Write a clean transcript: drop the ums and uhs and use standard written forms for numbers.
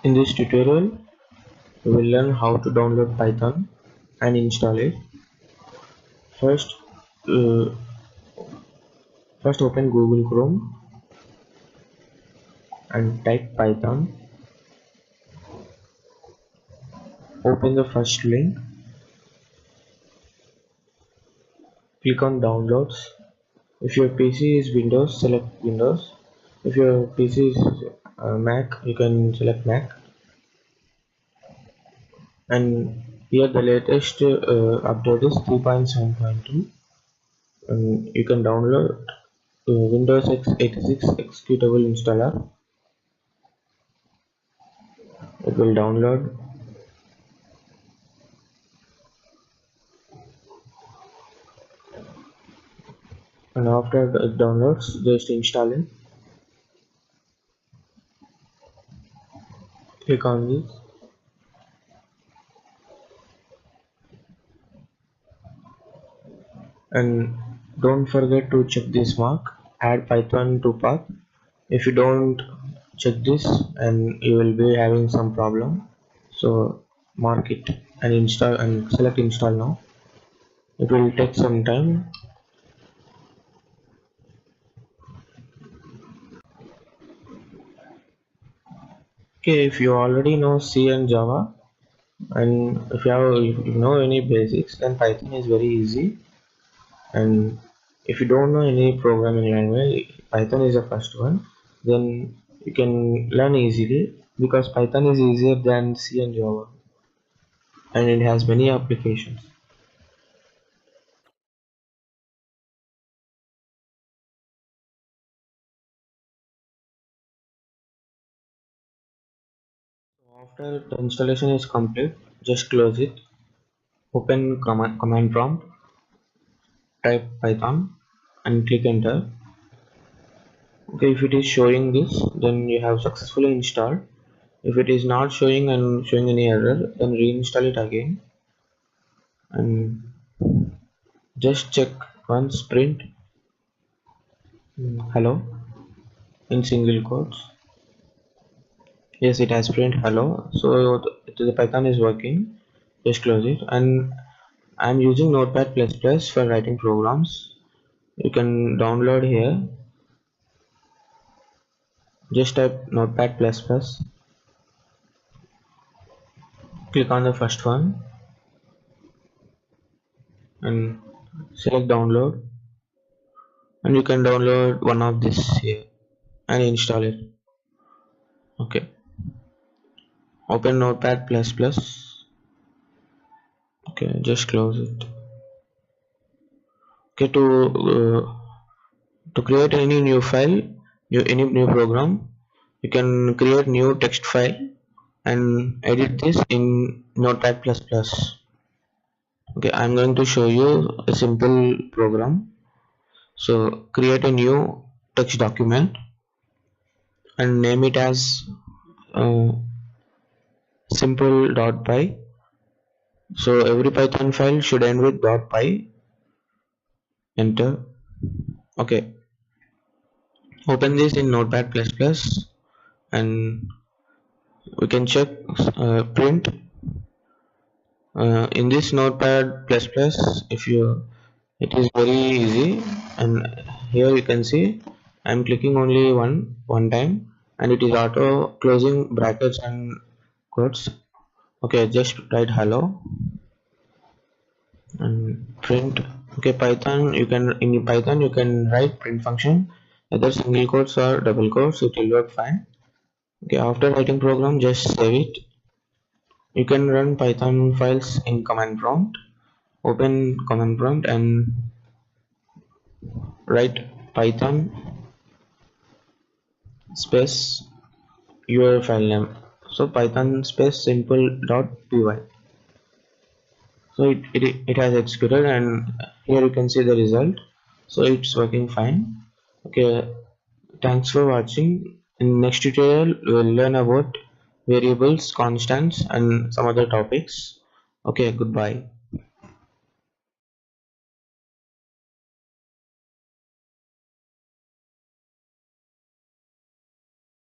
In this tutorial, we will learn how to download Python and install it. First, uh, first open Google Chrome and type Python. Open the first link. Click on Downloads. If your PC is Windows, select Windows. If your PC is Mac, you can select Mac. And here the latest update is 3.7.2, and you can download Windows x86 executable installer. It will download. And after it downloads, just install it. Click on this. And don't forget to check this mark, add Python to path. If you don't check this, and you will be having some problem, so mark it and install and select install now. It will take some time. Okay, if you already know C and Java, and if you know any basics, then Python is very easy. And if you don't know any programming language, Python is the first one. Then you can learn easily, because Python is easier than C and Java, and it has many applications. After the installation is complete, just close it. Open command prompt, type Python and click enter. Okay, if it is showing this, then you have successfully installed. If it is not showing and showing any error, then reinstall it again. And just check once, print hello in single quotes. Yes, it has print hello. So the Python is working. Just close it. And I'm using Notepad++ for writing programs. You can download here. Just type Notepad++. Click on the first one and select download. And you can download one of this here and install it. Okay. Open Notepad++. Okay, just close it. Okay, to create any new file, any new program, you can create new text file and edit this in Notepad++. Okay, I'm going to show you a simple program. So create a new text document and name it as simple.py. So every Python file should end with .py. Enter. Okay, open this in Notepad++ and we can check print in this Notepad++. If you, it is very easy, and here you can see I'm clicking only one time and it is auto closing brackets and quotes. Okay, just write hello and print. Okay, Python, in Python you can write print function either single quotes or double quotes, it will work fine. Okay, after writing program, just save it. You can run Python files in command prompt. Open command prompt and write Python space your file name. So Python space simple.py. So it has executed, and here you can see the result. So it's working fine. Okay, thanks for watching. In next tutorial we will learn about variables, constants and some other topics. Okay, goodbye.